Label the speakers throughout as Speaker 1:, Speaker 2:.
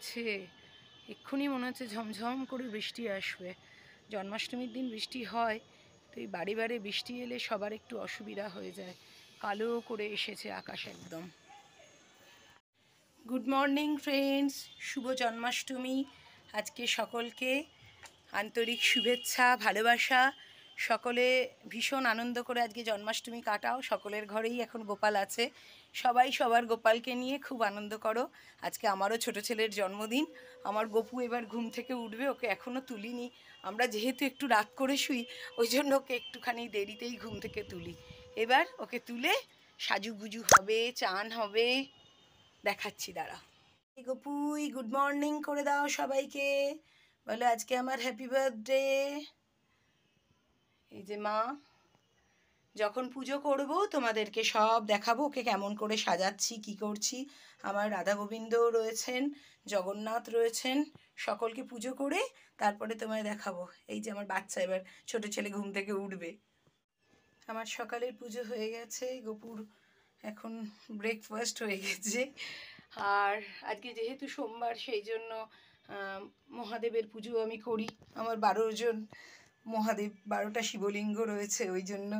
Speaker 1: লাগছে, এক্ষুনি মনে হচ্ছে ঝমঝম করে বৃষ্টি আসবে। জন্মাষ্টমীর দিন বৃষ্টি হয়, তো এই বাড়ি বাড়ি বৃষ্টি এলে সবার একটু অসুবিধা হয়ে যায়। কালো করে এসেছে আকাশ একদম। গুড মর্নিং ফ্রেন্ডস, শুভ জন্মাষ্টমী। আজকে সকলকে আন্তরিক শুভেচ্ছা, ভালোবাসা। সকলে ভীষণ আনন্দ করে আজকে জন্মাষ্টমী কাটাও। সকলের ঘরেই এখন গোপাল আছে, সবাই সবার গোপালকে নিয়ে খুব আনন্দ করো। আজকে আমারও ছোট ছেলের জন্মদিন। আমার গপু এবার ঘুম থেকে উঠবে, ওকে এখনও তুলিনি। আমরা যেহেতু একটু রাত করে শুই, ওই জন্য ওকে একটুখানি দেরিতেই ঘুম থেকে তুলি। এবার ওকে তুলে সাজুগুজু হবে, চান হবে, দেখাচ্ছি দাঁড়া। গপুই গুড মর্নিং করে দাও সবাইকে, বলো আজকে আমার হ্যাপি বার্থডে। এই যে মা, যখন পুজো করব তোমাদেরকে সব দেখাবো, ওকে কেমন করে সাজাচ্ছি, কি করছি। আমার রাধা গোবিন্দও রয়েছেন, জগন্নাথ রয়েছেন, সকলকে পুজো করে তারপরে তোমায় দেখাবো। এই যে আমার বাচ্চা এবার ছোট ছেলে ঘুম থেকে উঠবে। আমার সকালের পুজো হয়ে গেছে, গপুর এখন ব্রেকফাস্ট হয়ে গেছে। আর আজকে যেহেতু সোমবার, সেই জন্য মহাদেবের পুজো আমি করি। আমার 12 জন মহাদেব, 12টা শিবলিঙ্গ রয়েছে, ওই জন্য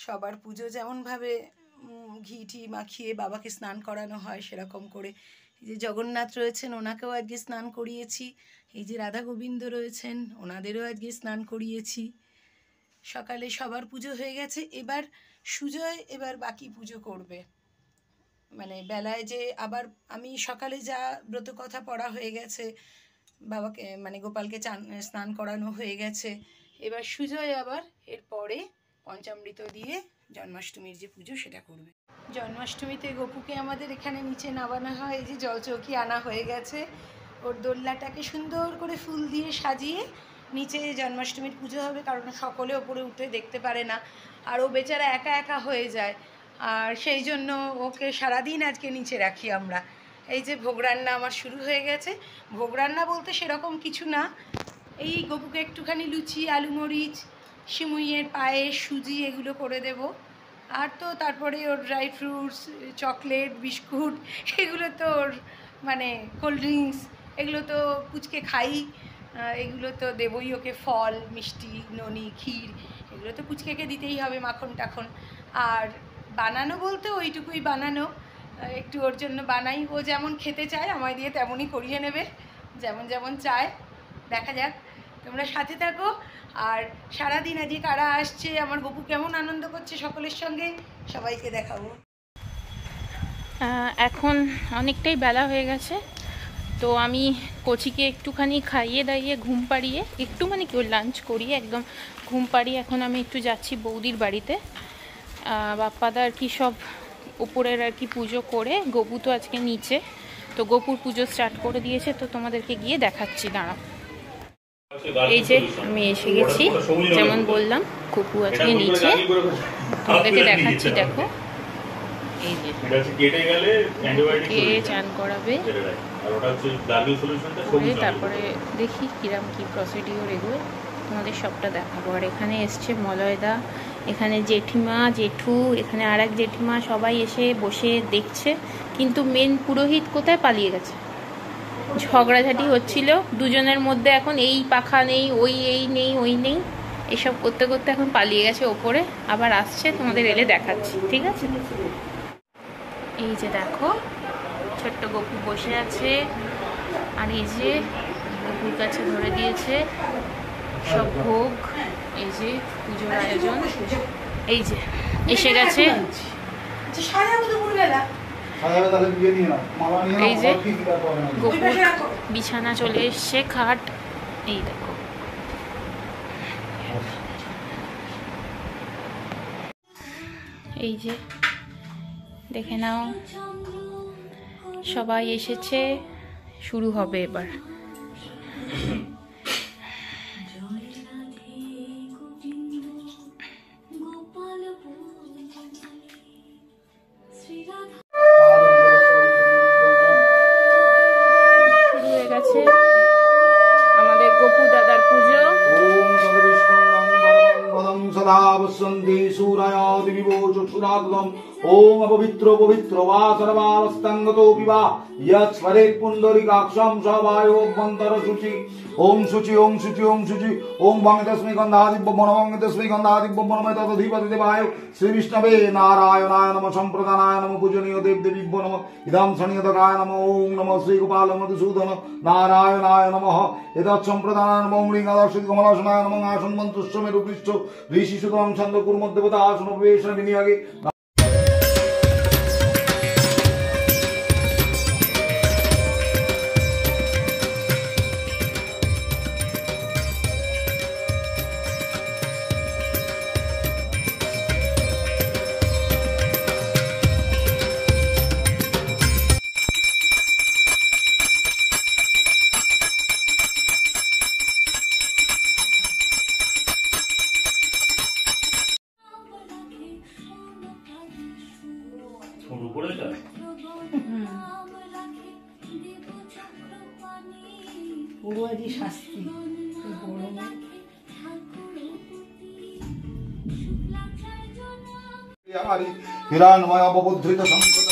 Speaker 1: সবার পুজো যেমনভাবে ঘি টি মাখিয়ে বাবাকে স্নান করানো হয় সেরকম করে। এই যে জগন্নাথ রয়েছেন, ওনাকেও আজকে স্নান করিয়েছি। এই যে রাধা গোবিন্দ রয়েছেন, ওনাদেরও আজকে স্নান করিয়েছি। সকালে সবার পুজো হয়ে গেছে। এবার সুজয় এবার বাকি পুজো করবে, মানে বেলায় যে আবার আমি সকালে যা ব্রত কথা পড়া হয়ে গেছে, বাবাকে মানে গোপালকে স্নান করানো হয়ে গেছে। এবার সুজয় আবার এরপরে পঞ্চামৃত দিয়ে জন্মাষ্টমীর যে পুজো সেটা করবে। জন্মাষ্টমীতে গপুকে আমাদের এখানে নিচে নামানো হয়। এই যে জলচৌকি আনা হয়ে গেছে, ওর দোলনাটাকে সুন্দর করে ফুল দিয়ে সাজিয়ে নিচে জন্মাষ্টমীর পুজো হবে, কারণ সকলে ওপরে উঠে দেখতে পারে না, আর ও বেচারা একা একা হয়ে যায়। আর সেই জন্য ওকে সারাদিন আজকে নিচে রাখি আমরা। এই যে ভোগ রান্না আমার শুরু হয়ে গেছে। ভোগ রান্না বলতে সেরকম কিছু না, এই গপুকে একটুখানি লুচি, আলু মরিচ, সিমুইয়ের পায়েস, সুজি এগুলো করে দেব। আর তো তারপরে ওর ড্রাই ফ্রুটস, চকলেট, বিস্কুট, এগুলো তো ওর মানে কোল্ড ড্রিঙ্কস, এগুলো তো পুচকে খাই, এগুলো তো দেবই ওকে। ফল, মিষ্টি, ননি, ক্ষীর, এগুলো তো পুচকেকে দিতেই হবে, মাখন টাখন। আর বানানো বলতে ওইটুকুই বানানো, একটু ওর জন্য বানাই। ও যেমন খেতে চায় আমায় দিয়ে তেমনই করিয়ে নেবে, যেমন যেমন চায়। দেখা যাক, তোমরা সাথে থাকো। আর সারাদিন আজকে কারা আসছে, আমার গপু কেমন আনন্দ করছে সকলের সঙ্গে, সবাইকে দেখাবো।
Speaker 2: এখন অনেকটাই বেলা হয়ে গেছে, তো আমি কচিকে একটুখানি খাইয়ে দাইয়ে ঘুম পাড়িয়ে, একটু মানে কেউ লাঞ্চ করিয়ে একদম ঘুম পাড়িয়ে এখন আমি একটু যাচ্ছি বৌদির বাড়িতে। বাপ্পাদা আর কি সব উপরের আর কি পুজো করে, গপু তো আজকে নিচে, তো গপুর পুজো স্টার্ট করে দিয়েছে, তো তোমাদেরকে গিয়ে দেখাচ্ছি, দাঁড়াও। এই যে আমি এসে গেছি, যেমন বললাম গপু আজকে নিচে, তোমাদেরকে দেখাচ্ছি। দেখো এই যে ওকে চান করাবে, তারপরে দেখি কিরম কি প্রসিডিওর এগুলো তোমাদের সবটা দেখাবো। আর এখানে এসছে মলয়দা, এখানে জেঠিমা, জেঠু, এখানে আর এক জেঠিমা, সবাই এসে বসে দেখছে। কিন্তু মেন পুরোহিত কোথায়, পালিয়ে গেছে। ঝগড়াঝাটি হচ্ছিল দুজনের মধ্যে, এখন এই পাখা নেই, ওই এই নেই, ওই নেই, এসব করতে করতে এখন পালিয়ে গেছে ওপরে, আবার আসছে, তোমাদের এলে দেখাচ্ছি, ঠিক আছে। এই যে দেখো ছোট্ট গপু বসে আছে, আর এই যে গপুর কাছে ধরে দিয়েছে সব ভোগ। এই যে পুজোর আয়োজন, এই যে এসে গেছে। এই যে গপুর বিছানা চলে এসছে, খাট, এই দেখো। এই যে দেখে নাও, সবাই এসেছে, শুরু হবে এবার। শুরু হয়ে গেছে আমাদের গপু দাদার পুজো। সদা বসন্তি সুরায় দিবিব চক্ষুর
Speaker 3: सुधातुदम् ओम अपवित्रो पवित्रो वा सर्वावस्थांगतो विवा यत् स्मरेत् पुंडरीकाक्षं स वायो मन्त्र शुचि ओम शुचि ओम शुचि ओम शुचि ओम वांगतस्मै गन्धादिव्य मनोवांगतस्मै दिव्य मनोमय तदधिपति देवाय श्री विष्णवे नारायणाय नमः संप्रदानाय नमः पूजनीय देव देवीभ्यो नमः इदं शनियतकाय नमः ओम नमः श्री गोपाल मधुसूदन नारायणाय नमः एतत् संप्रदानाय नमः ओम लिंगादर्शित कमलासनाय नमः आसन मन्त्रस्य मेरुपृष्ठ ऋषि सुतम छन्द कुर्मदेवता आसन उपवेशन विनियोगे
Speaker 1: পড়ুয়াজি শাস্তি
Speaker 3: হিরণ্ময় অববুদ্ধৃত সংকট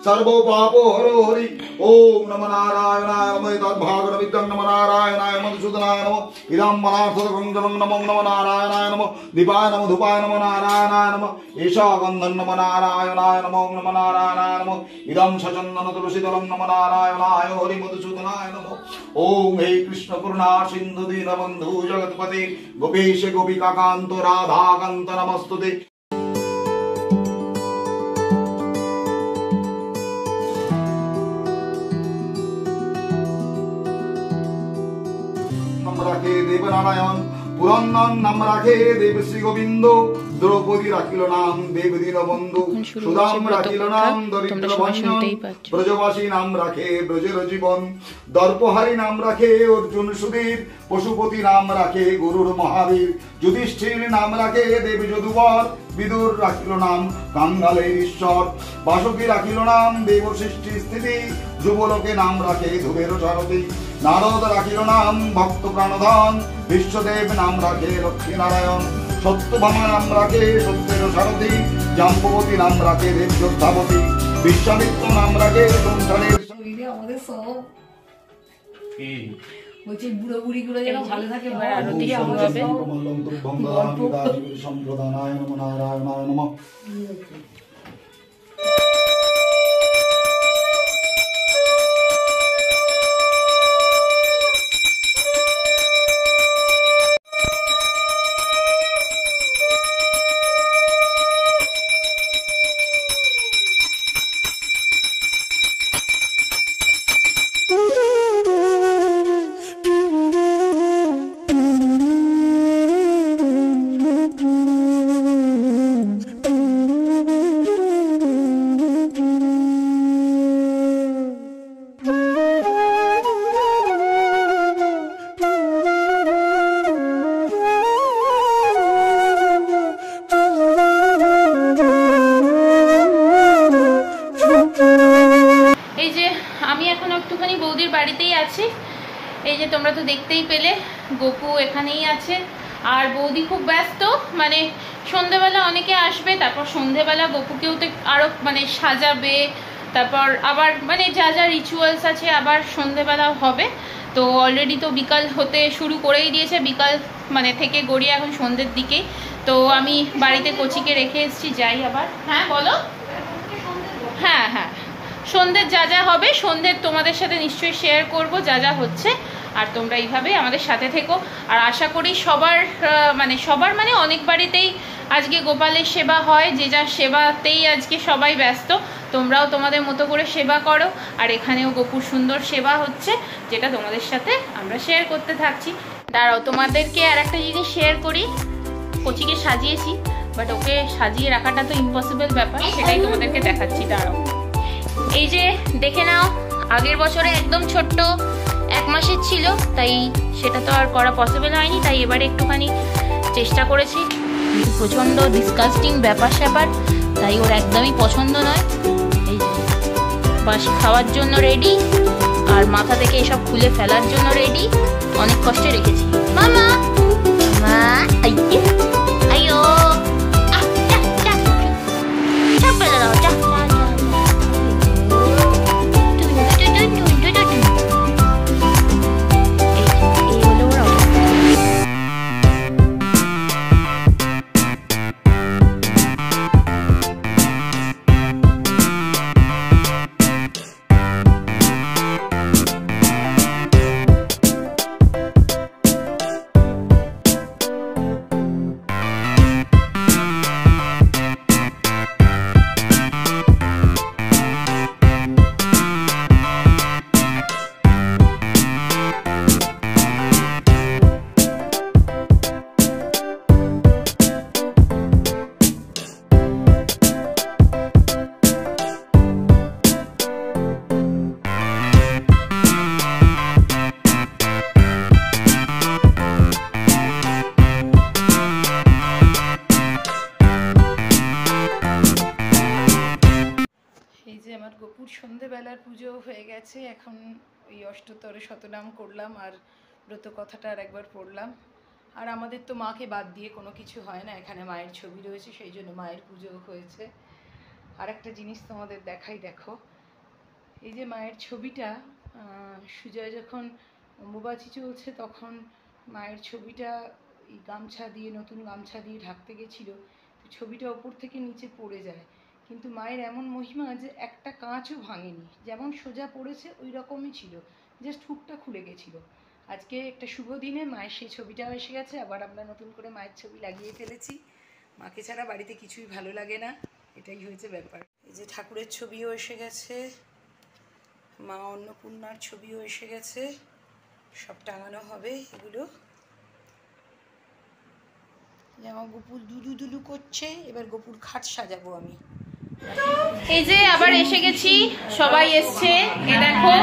Speaker 3: सर्वो पापो हरो हरि ओम नमो नारायणाय नमः तद्भागवत विद्यं नमो नारायणाय मधुसूदनाय नमः इदं मनार्थकं नमो नमो नारायणाय नमः दीपाय नमः धूपाय नमो नारायणाय नमः ईशा गन्धं नमो नारायणाय नमो नमो नारायणाय नमः इदं सचन्दन तुलसीदलं नमो नारायणाय हरि मधुसूदनाय नमः ओम हे कृष्ण करुणा सिंधु दीनबन्धु जगत्पते गोपेश गोपिकाकान्त राधाकान्त नमस्तुते देवनारायण पुराण नाम राखे देव श्री गोविंद द्रौपदी राखिल नाम देव दीनबंधु सुदाम राखिल नाम दरिद्र भंजन ब्रजवासी नाम राखे ब्रजेर जीवन दर्पहारी नाम राखे अर्जुन सुधीर पशुपति नाम राखे गुरुर महावीर युधिष्ठिर नाम राखे देव यदुवर विदुर राखिल नाम कांगालेर ईश्वर बासुकी राखिल नाम देव सृष्टि स्थिति ध्रुवलोके नाम राखे ध्रुवेर सारथी नारद राखिल नाम भक्त प्राणधन विश्वदेव नाम राखे लक्ष्मी नारायण सत्यभामा नाम राखे सत्येर सारथी जाम्बवती नाम राखे देव योद्धावती विश्वामित्र नाम राखे संसारेर
Speaker 1: আমাদের সব বলছি বুড়ো বুড়ি গুলো যেন ভালো থাকে আরতি শুরু হবে
Speaker 3: সম্প্রদানায় নমো নারায়ণায় নমঃ
Speaker 2: এই যে তোমরা তো দেখতেই পেলে গোপু এখানেই আছে আর বৌদি খুব ব্যস্ত মানে সন্ধ্যাবেলা অনেকে আসবে তারপর সন্ধ্যাবেলা গোপুকেও তো আরো মানে সাজাবে তারপর আবার মানে যা যা রিচুয়ালস আছে আবার সন্ধ্যাবেলা হবে তো অলরেডি তো বিকাল হতে শুরু করেই দিয়েছে বিকাল মানে থেকে গড়িয়ে এখন সন্ধ্যের দিকে তো আমি বাড়িতে কোচিকে রেখে এসেছি যাই আবার হ্যাঁ বলো হ্যাঁ হ্যাঁ সন্ধ্যের যা যা হবে সন্ধ্যের তোমাদের সাথে নিশ্চয়ই শেয়ার করব যা যা হচ্ছে আর তোমরা এইভাবে আমাদের সাথে থেকো আর আশা করি সবার মানে অনেক বাড়িতেই আজকে গোপালের সেবা হয় যে যার সেবাতেই আজকে সবাই ব্যস্ত তোমরাও তোমাদের মতো করে সেবা করো আর এখানেও গোপুর সুন্দর সেবা হচ্ছে যেটা তোমাদের সাথে আমরা শেয়ার করতে থাকছি দাঁড়াও তোমাদেরকে আর একটা জিনিস শেয়ার করি কোচিকে সাজিয়েছি বাট ওকে সাজিয়ে রাখাটা তো ইম্পসিবল ব্যাপার সেটাই তোমাদেরকে দেখাচ্ছি দাঁড়াও এই যে দেখে নাও আগের বছরে একদম ছোট্ট 1 মাসের ছিল তাই সেটা তো আর করা পসিবল হয়নি তাই এবারে একটুখানি চেষ্টা করেছি প্রচণ্ড ডিসকাস্টিং ব্যাপার স্যাপার তাই ওর একদমই পছন্দ নয়। এই যে বাঁশি খাওয়ার জন্য রেডি, আর মাথা থেকে এসব খুলে ফেলার জন্য রেডি। অনেক কষ্টে রেখেছি। মামা মা আইয়ো ফেলে দাও।
Speaker 1: আমার গোপুর সন্ধেবেলার পুজো হয়ে গেছে। এখন ওই অষ্টতরে শতনাম করলাম আর ব্রত কথাটা আর একবার পড়লাম। আর আমাদের তো মাকে বাদ দিয়ে কোনো কিছু হয় না, এখানে মায়ের ছবি রয়েছে সেই জন্য মায়ের পুজো হয়েছে। আর একটা জিনিস তোমাদের দেখাই, দেখো এই যে মায়ের ছবিটা, সুজয় যখন অম্বুবাচী চলছে তখন মায়ের ছবিটা এই গামছা দিয়ে, নতুন গামছা দিয়ে ঢাকতে গেছিলো, তো ছবিটা ওপর থেকে নিচে পড়ে যায়। কিন্তু মায়ের এমন মহিমা যে একটা কাঁচও ভাঙেনি, যেমন সোজা পড়েছে ওই রকমই ছিল, জাস্ট হুকটা খুলে গেছিলো। আজকে একটা শুভ দিনে মায়ের সেই ছবিটাও এসে গেছে, আবার আমরা নতুন করে মায়ের ছবি লাগিয়ে ফেলেছি। মাকে ছাড়া বাড়িতে কিছুই ভালো লাগে না, এটাই হয়েছে ব্যাপার। এই যে ঠাকুরের ছবিও এসে গেছে, মা অন্নপূর্ণার ছবিও এসে গেছে, সব টাঙানো হবে এগুলো। আমার গোপুর দুলু দুলু করছে, এবার গোপুর খাট সাজাবো আমি।
Speaker 2: এই যে আবার এসে গেছি, সবাই এসছে, এ দেখো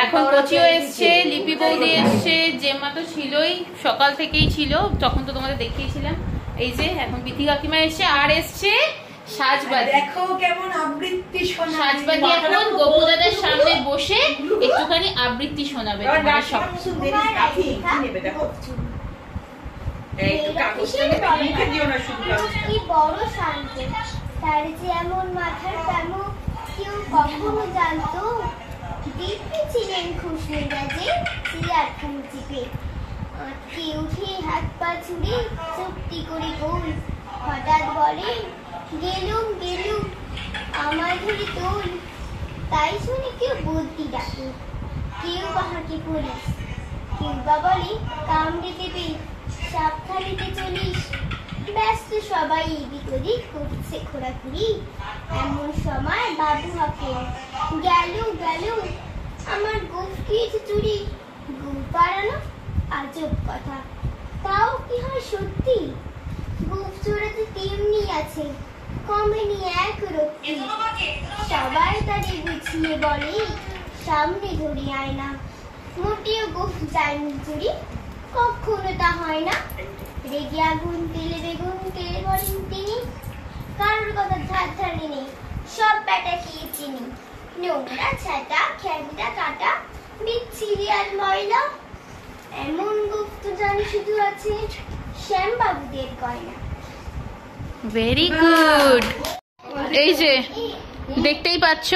Speaker 2: এখন কচিও এসছে, লিপি বৌদি এসছে, জেম্মা তো ছিলই, সকাল থেকেই ছিল, তখন তো তোমাদের দেখিয়েছিলাম। এই যে এখন বিথি কাকিমা এসছে, আর এসছে সাজবাজি।
Speaker 1: দেখো কেমন আবৃত্তি শোনাবে,
Speaker 2: সাজবাজি এখন গোপু দাদার সামনে বসে একটুখানি আবৃত্তি শোনাবে। সব
Speaker 4: কি বড় শান্ত, তার যে এমন মাথার ব্যামো কেউ কখনো জানতো। দিব্যি ছিলেন খুশ মেজাজে, সিয়ার খান চিপে আঁতকে উঠে হাত পা ছুড়ে চুপটি করে গোল। হঠাৎ বলে গেলুম গেলুম আমার ধরে তোল। তাই শুনে কেউ বুদ্ধি ডাকে, কেউ বাহাকে পুলিশ, কেউ বা বলে কামড়ে দেবে, সাবধানেতে চলিস। ব্যস্ত সবাই এদিক ওদিক করছে ঘোরাঘুরি। এমন সময় বাবু হাঁকে গেল গেল আমার গোফ খেয়েছে চুরি। গোফ বাড়ানো আজব কথা, তাও কি হয় সত্যি? গোফ চোরাতে তেমনি আছে, কমেনি এক রত্তি। সবাই তাদের বুঝিয়ে বলে সামনে ধরে আয় না, মোটেও গোফ যায়নি চুরি, কখনো তা হয় না। রেগে আগুন তেলে বেগুন তেলে বলেন তিনি, কারোর কথা ধার ধারে নেই, সব ব্যাটা খেয়ে চিনি। নোংরা ছাটা খ্যাংটা কাটা বিচ্ছিরি আর ময়লা, এমন গুপ্ত জানি শুধু আছে শ্যামবাবুদের গয়না।
Speaker 2: Very good. এই যে দেখতেই পাচ্ছ,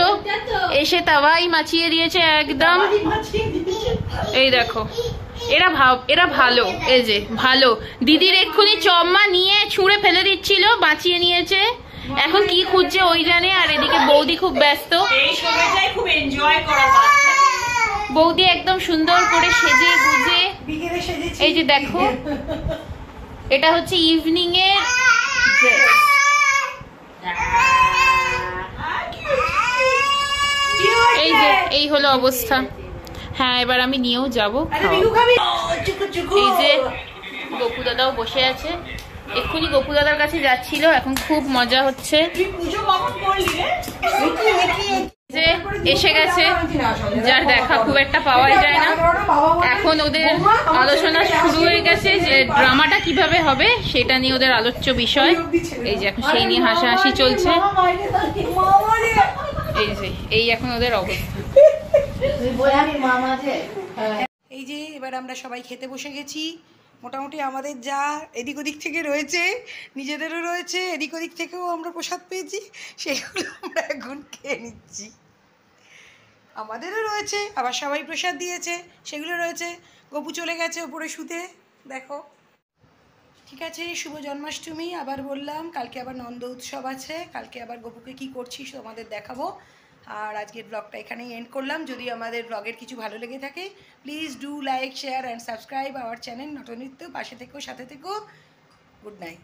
Speaker 2: এসে তাওয়াই মাছিয়ে দিয়েছে একদম। এই দেখো এরা ভালো, এই যে ভালো। দিদির এক্ষুনি চম্মা নিয়ে ছুঁড়ে ফেলে দিচ্ছিল, বাঁচিয়ে নিয়েছে। এখন কি খুঁজছে ওই জানে। আর এদিকে বৌদি খুব ব্যস্ত, বৌদি একদম সুন্দর করে সেজে গুজে। এই যে দেখো, এটা হচ্ছে ইভিনিং এর ড্রেস। এই যে এই হলো অবস্থা। হ্যাঁ, এবার আমি নিয়েও যাবো। এই যে গোপু দাদাও বসে আছে, এক্ষুনি গোপু দাদার কাছে যাচ্ছিল, এখন খুব মজা হচ্ছে। যে এসে গেছে, যার দেখা খুব একটা পাওয়াই যায় না। এখন ওদের আলোচনা শুরু হয়ে গেছে যে ড্রামাটা কিভাবে হবে সেটা নিয়ে ওদের আলোচ্য বিষয়। এই যে এখন সেই নিয়ে হাসাহাসি চলছে। এই এখন ওদের অবস্থা।
Speaker 1: এই যে এবার আমরা সবাই খেতে বসে গেছি। মোটামুটি আমাদের যা এদিক ওদিক থেকে রয়েছে, নিজেদেরও রয়েছে, এদিক ওদিক থেকেও আমরা প্রসাদ পেয়েছি, সেগুলো আমরা এখন খেয়ে নিচ্ছি। আমাদেরও রয়েছে, আবার সবাই প্রসাদ দিয়েছে, সেগুলো রয়েছে। গপু চলে গেছে ওপরে শুতে, দেখো। ঠিক আছে, শুভ জন্মাষ্টমী। আবার বললাম, কালকে আবার নন্দ উৎসব আছে, কালকে আবার গপুকে কী করছিস তোমাদের দেখাবো। আর আজকের ব্লগটা এখানেই এন্ড করলাম। যদি আমাদের ব্লগের কিছু ভালো লেগে থাকে, please do like, share and subscribe our channel Natanritya. পাশে থেকো, সাথে থেকো। Good night.